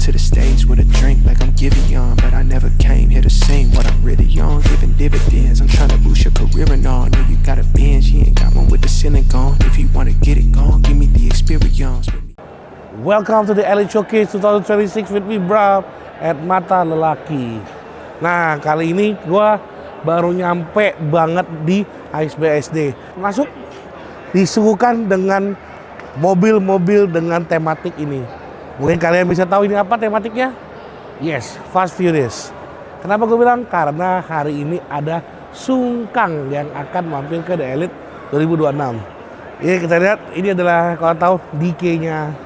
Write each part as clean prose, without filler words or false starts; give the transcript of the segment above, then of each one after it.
to the stage with a drink like I'm Giveon, but I never came here to sing what I'm really on. Giving dividends, I'm trying to boost your career and all. Know you got a binge, you ain't got one with the ceiling gone. If you wanna get it gone, give me the experience. Welcome to the Elite Showcase 2026 with me, Bram, at Mata Lelaki. Nah, kali ini gue baru nyampe banget di ASBSD. Masuk disuguhkan dengan mobil-mobil dengan tematik ini. Mungkin kalian bisa tahu ini apa tematiknya? Yes, Fast Furious. Kenapa gue bilang? Karena hari ini ada Sungkang yang akan mampir ke The Elite 2026. Ini kita lihat, ini adalah kalau tahu DK-nya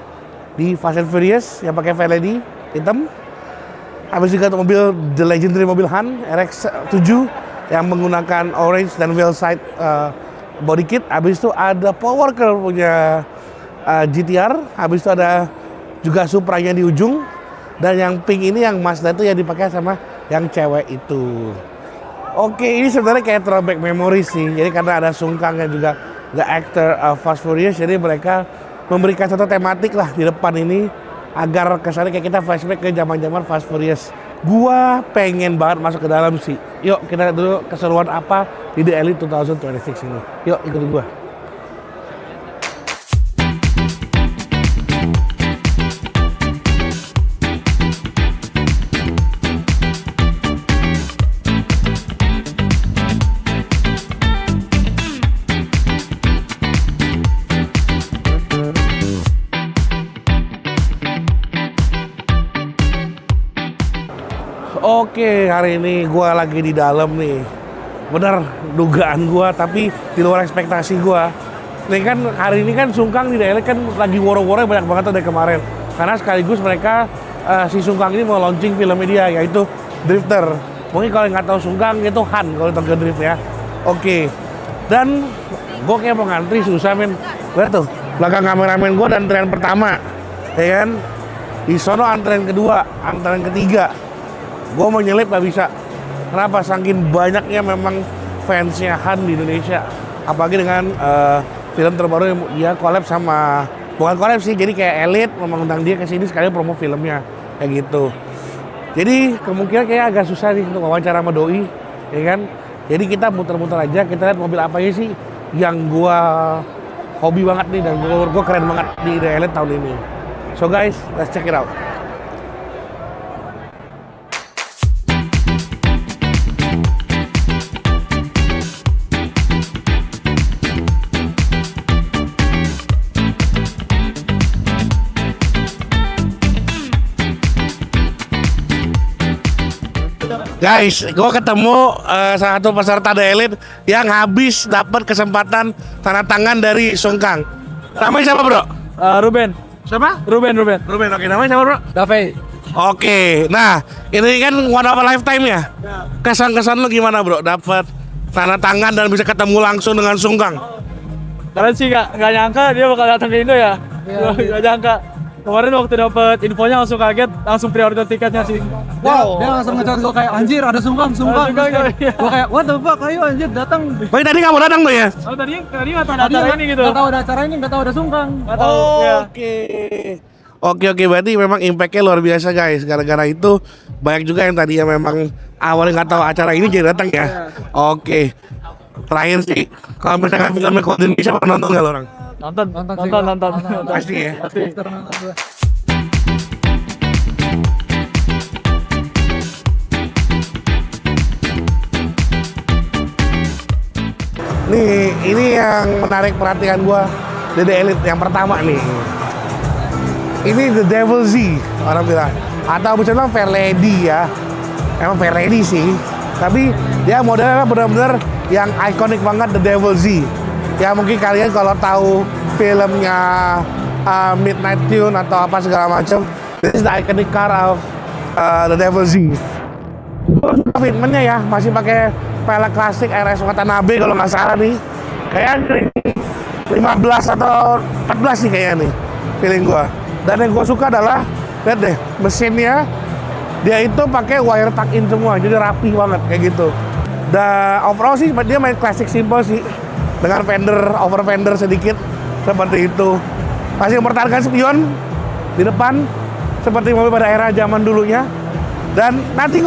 di Fast and Furious yang pakai LED hitam. Habis juga mobil The Legendary mobil Han RX-7 yang menggunakan orange dan wheel side body kit. Habis itu ada Paul Walker punya GTR. Habis itu ada juga Supra-nya di ujung. Dan yang pink ini yang Mazda itu yang dipakai sama yang cewek itu. Oke, ini sebenarnya kayak throwback memory sih. Jadi karena ada Sungkang yang juga the actor Fast Furious, jadi mereka memberikan satu tematik lah di depan ini agar kesannya kayak kita flashback ke zaman-zaman Fast Furious. Gua pengen banget masuk ke dalam sih. Yuk kita lihat dulu keseruan apa di The Elite 2026 ini. Yuk ikutin gua. Oke, hari ini gue lagi di dalam nih. Bener, dugaan gue, tapi di luar ekspektasi gue. Ini kan hari ini kan Sungkang di daerah kan lagi woro-woro banyak banget tuh dari kemarin. Karena sekaligus mereka si Sungkang ini mau launching filmnya dia, yaitu Drifter. Mungkin kalau nggak tahu Sungkang itu Han kalau Tokyo Drift ya. Oke, dan gue kayak mau ngantri susah men. Lihat tuh, belakang kameramen gue dan antrean pertama, ya kan? Di sono antrean kedua, antrean ketiga. Gue mau nyelip gak bisa. Kenapa? Saking banyaknya memang fansnya Han di Indonesia. Apalagi dengan film terbaru yang dia collab sama, bukan collab sih, jadi kayak Elite mengundang dia ke sini sekali promo filmnya kayak gitu. Jadi kemungkinan kayak agak susah nih untuk wawancara sama Doi, ya kan? Jadi kita muter-muter aja, kita lihat mobil apa aja sih yang gue hobi banget nih dan gue keren banget di The Elite tahun ini. So guys, let's check it out. Guys, gue ketemu salah satu peserta The Elite yang habis dapat kesempatan tanda tangan dari Sungkang. Namanya siapa bro? Ruben. Siapa? Ruben. Ruben, oke. Namanya siapa bro? Dave. Oke, nah ini kan one of a lifetime ya? Kesan-kesan lu gimana bro? Dapat tanda tangan dan bisa ketemu langsung dengan Sungkang? Kalian sih nggak nyangka dia bakal datang ke Indo ya? Nggak nyangka. Kemarin waktu dapet infonya langsung kaget, langsung pre-order tiketnya sih. Wow, dia langsung ngechat gue kayak anjir ada Sungkang. Iya. Gue kayak what the fuck, ayo anjir datang. Baik, tadi nggak mau datang tuh ya? Oh tadi nggak tahu ada acara ini gitu. Nggak tahu ada acara ini, nggak tahu ada Sungkang. Nggak tahu. Ya. Oke, berarti memang impact-nya luar biasa guys. Gara-gara itu banyak juga yang tadi yang memang awalnya nggak tahu acara ini jadi datang ya. Oke. Terakhir sih, kalau misalnya filmnya Kode Indonesia pernah nonton nggak lo orang? Nonton. Pasti ya. Nih, ini yang menarik perhatian gua di The Elite yang pertama nih. Ini The Devil Z orang bilang, atau bisa bilang Fair Lady ya. Emang Fair Lady sih, tapi dia modelnya benar-benar yang ikonik banget The Devil Z. Ya mungkin kalian kalau tahu filmnya Midnight Tune atau apa segala macam, this is the iconic car of The Devil Z. Fitmentnya ya masih pakai pelek klasik RS Watanabe kalau nggak salah nih, kayak 15 atau 14 nih kayaknya nih feeling gua. Dan yang gua suka adalah lihat deh mesinnya, dia itu pakai wire tuck in semua, jadi rapi banget kayak gitu. Dan overall sih dia main klasik simple sih, dengan over fender sedikit seperti itu. Masih mempertahankan spion di depan, seperti mobil pada era zaman dulunya. Dan nothing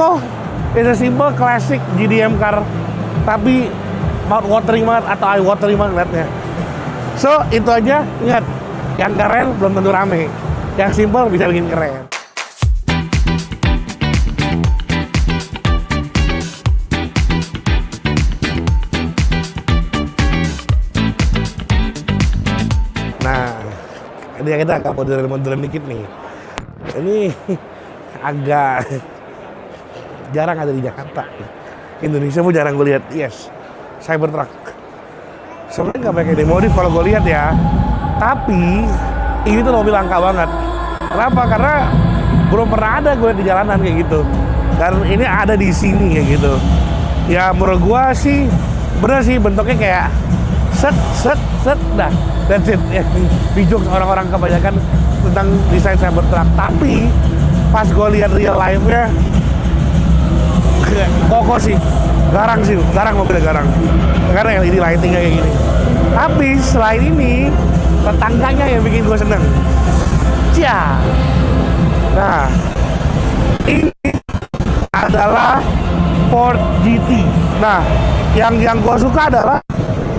is a simple classic GDM car, tapi mouth watering banget atau eye watering banget liatnya. So itu aja, ingat, yang keren belum tentu rame, yang simple bisa bikin keren. Nah, ini kita agak modern dikit nih. Ini agak jarang ada di Jakarta. Indonesia pun jarang gue lihat. Yes, Cybertruck. Sebenarnya nggak pakai dimodif kalau gue lihat ya. Tapi ini tuh mobil langka banget. Kenapa? Karena belum pernah ada gue di jalanan kayak gitu. Dan ini ada di sini kayak gitu. Ya menurut gue sih bener sih, bentuknya kayak set dah. That's it. Ya, bijak orang-orang kebanyakan tentang desain Cybertruck. Tapi pas gue lihat real life-nya, kokoh sih, garang mobilnya garang. Karena LED lighting-nya kayak gini. Tapi selain ini, tetangganya yang bikin gue seneng. Cia. Nah, ini adalah Ford GT. Nah, yang gue suka adalah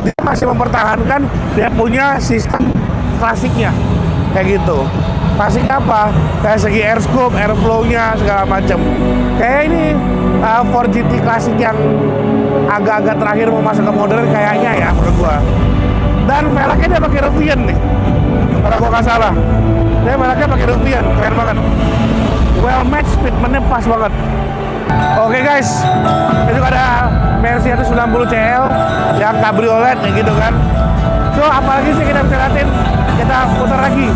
dia masih mempertahankan dia punya sistem klasiknya kayak gitu. Klasik apa? Kayak segi air scoop, airflow-nya segala macam. Kayak ini Ford GT klasik yang agak-agak terakhir mau masuk ke modern kayaknya ya menurut gua. Dan velgnya dia pakai Rivian nih, kalau gua nggak salah. Dia velgnya pakai Rivian, keren banget. Well match, fitmentnya pas banget. Oke guys, itu ada Mercy 190 CL yang cabriolet kayak gitu kan. So apalagi sih kita bisa liatin, kita putar lagi.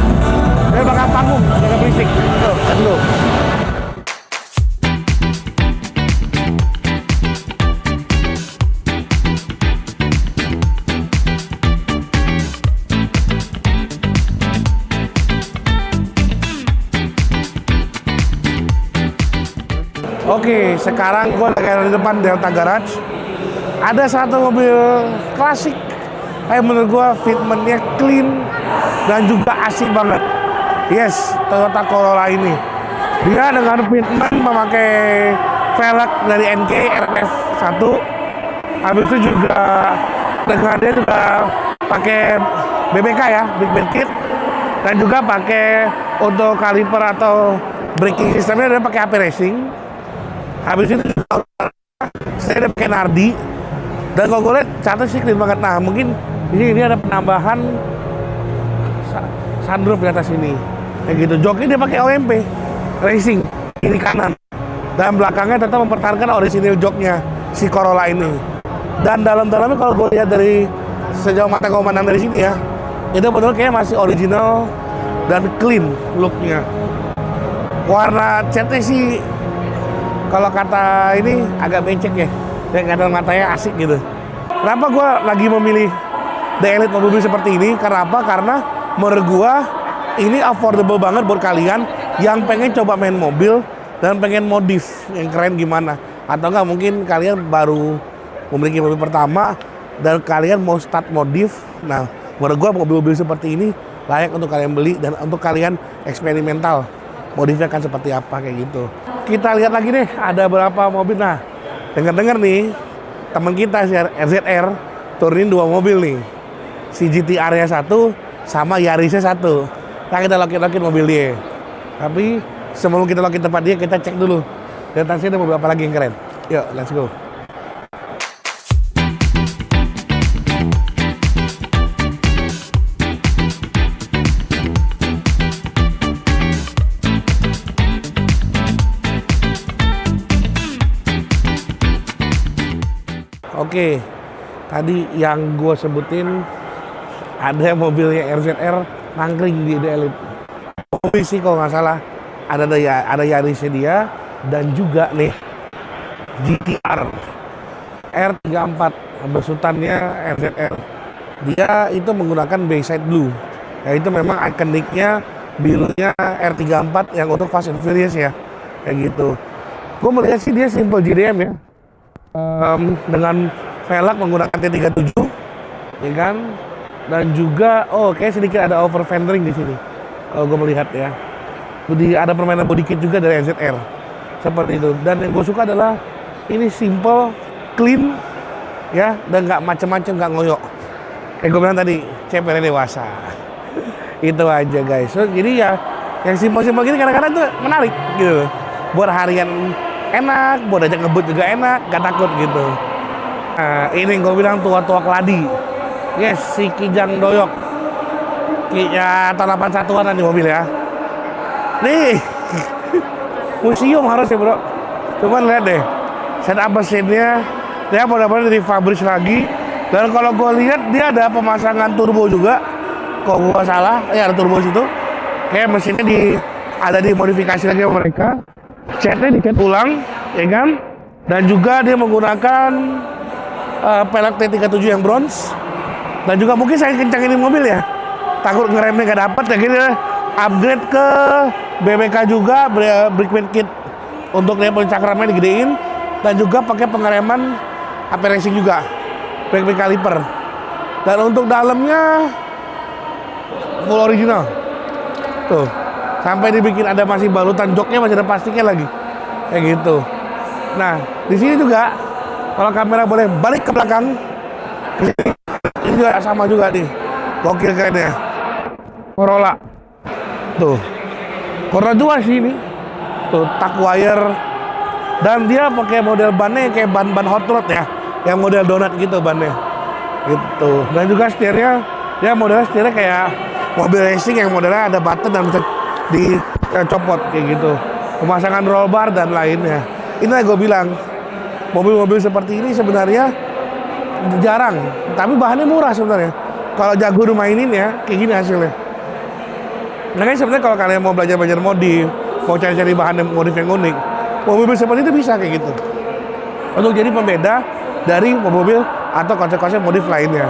Dia bakal panggung, jaga berisik. Tuh, let's go. Oke, sekarang gue lagi ada di depan Delta Garage. Ada satu mobil klasik, menurut gue fitmentnya clean dan juga asik banget. Yes, Toyota Corolla ini. Dia dengan fitment memakai velg dari NK RF1. Habis itu juga dengan dia juga pakai BBK ya, Big Bend Kit. Dan juga pakai untuk kaliper atau braking sistemnya dia pakai AP Racing. Habis itu saya udah pakai Nardi. Dan kalau gue lihat catnya sih clean banget. Nah mungkin ini ada penambahan sunroof di atas ini kayak gitu. Joknya dia pakai OMP Racing kiri kanan. Dan belakangnya tetap mempertahankan original joknya si Corolla ini. Dan dalam-dalamnya kalau gue lihat dari sejauh mata gue memandang dari sini ya, itu betul kayaknya masih original dan clean looknya. Warna catnya sih kalau kata ini agak becek ya, dan kadang matanya asik gitu. Kenapa gue lagi memilih The Elite mobil seperti ini? Karena apa? Karena menurut gue ini affordable banget buat kalian yang pengen coba main mobil dan pengen modif yang keren gimana. Atau enggak mungkin kalian baru memiliki mobil pertama dan kalian mau start modif. Nah, menurut gue mobil-mobil seperti ini layak untuk kalian beli dan untuk kalian eksperimental. Modifnya akan seperti apa kayak gitu. Kita lihat lagi deh, ada berapa mobil. Nah, dengar-dengar nih, teman kita si RZR turunin 2 mobil nih. Si GT-R-nya 1 sama Yarisnya 1. Nah, kita lokit-lokit mobil dia. Tapi sebelum kita lokit tempat dia, kita cek dulu. Dan tasnya ada mobil apa lagi yang keren. Yuk, let's go. Oke, tadi yang gue sebutin ada mobilnya RZR nangkring di The Elite. Mobil sih kalau nggak salah ada Yarisnya dia dan juga nih GT-R R34 besutannya RZR. Dia itu menggunakan Bayside Blue. Ya itu memang ikoniknya birunya R34 yang untuk Fast and Furious ya. Kayak gitu. Gue melihat sih dia simple GDM ya. Dengan velg menggunakan T37 ya kan, dan juga kayak sedikit ada over fendering di sini kalau gue melihat ya. Ada permainan body kit juga dari NZR seperti itu. Dan yang gue suka adalah ini simple, clean, ya, dan nggak macem-macem, nggak ngoyok. Kayak gue bilang tadi, CPR dewasa. Itu aja guys. So, jadi ya yang simpel-simpel gini kadang-kadang tuh menarik gitu. Buat harian enak, buat ajak ngebut juga enak, gak takut gitu. Nah, ini yang gue bilang tua-tua keladi. Yes, si Kijang Doyok. Ya tahun 81-an di mobil ya. Nih, museum harusnya bro. Cuman lihat deh, setup mesinnya dia benar-benar dari fabrik lagi. Dan kalau gue lihat dia ada pemasangan turbo juga. Kalau gue salah, ya ada turbo situ. Kayak mesinnya ada dimodifikasi lagi sama mereka. Catnya dicat ulang, ya kan? Dan juga dia menggunakan pelek T37 yang bronze. Dan juga mungkin saya kencang ini mobil ya. Takut ngeremnya gak dapet ya gitu. Upgrade ke BBK juga, brake kit untuk dia cakramnya digedein. Dan juga pakai pengereman AP Racing juga, brake caliper. Dan untuk dalamnya full original. Tuh, sampai dibikin ada masih balutan joknya, masih ada plastiknya lagi, kayak gitu. Nah, di sini juga kalau kamera boleh balik ke belakang, ini juga sama juga nih, gokil kayaknya. Corolla, tuh, Corolla 2 sih ini, tuh tuck wire, dan dia pakai model bannya kayak ban hot rod ya, yang model donat gitu bannya, gitu. Dan juga setirnya, dia model setirnya kayak mobil racing yang modelnya ada button dan bisa dicopot kayak gitu. Pemasangan roll bar dan lainnya. Ini yang gue bilang, mobil-mobil seperti ini sebenarnya jarang, tapi bahannya murah sebenarnya. Kalau jago dimainin ya, kayak gini hasilnya. Makanya sebenarnya kalau kalian mau belajar modif, mau cari-cari bahan modif yang unik, mobil seperti itu bisa kayak gitu. Untuk jadi pembeda dari mobil atau konsep-konsep modif lainnya.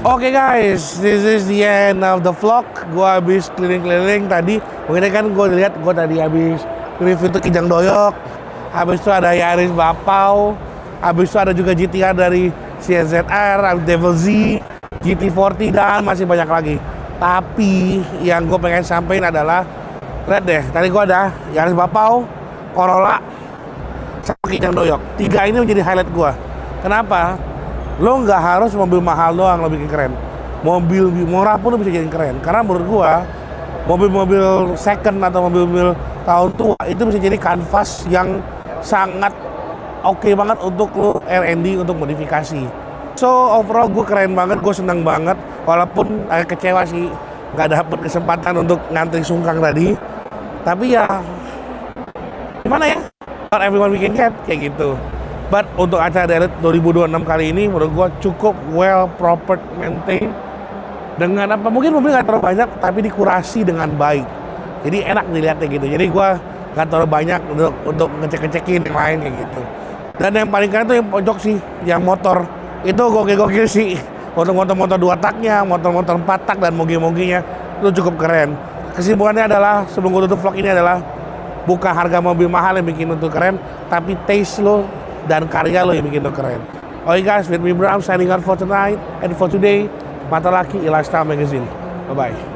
Oke guys, this is the end of the vlog. Gua habis keliling-keliling tadi. Mungkin kan gue lihat, gue tadi habis review tuh Kijang Doyok. Habis itu ada Yaris Bapau. Habis itu ada juga GTR dari CZR, Devil Z, GT40 dan masih banyak lagi. Tapi yang gue pengen sampein adalah, lihat deh, tadi gue ada Yaris Bapau, Corolla, sama Kijang Doyok. 3 ini menjadi highlight gue. Kenapa? Lo nggak harus mobil mahal doang lo bikin keren. Mobil murah pun lo bisa jadi keren. Karena menurut gua, mobil-mobil second atau mobil-mobil tahun tua itu bisa jadi kanvas yang sangat oke banget untuk lo R&D, untuk modifikasi. So overall gue keren banget, gue senang banget. Walaupun agak kecewa sih nggak dapet kesempatan untuk ngantri sungkang tadi. Tapi ya gimana ya? Not everyone we can get kayak gitu. But untuk acara Elite 2026 kali ini menurut gua cukup well proper maintain. Dengan apa? Mungkin mobil nggak terlalu banyak tapi dikurasi dengan baik. Jadi enak dilihatnya gitu. Jadi gua nggak terlalu banyak untuk ngecek-ngecekin yang lain kayak gitu. Dan yang paling keren tuh yang pojok sih, yang motor. Itu gokil-gokil sih. Untuk motor-motor 2 taknya, motor-motor 4 tak dan mogi-moginya itu cukup keren. Kesimpulannya adalah sebelum gua tutup vlog ini adalah bukan harga mobil mahal yang bikin itu keren, tapi taste lo dan karya lo yang bikin lo keren. Oke guys, with me Bram signing out for tonight and for today. Mata Laki, Lifestyle Magazine. Bye bye.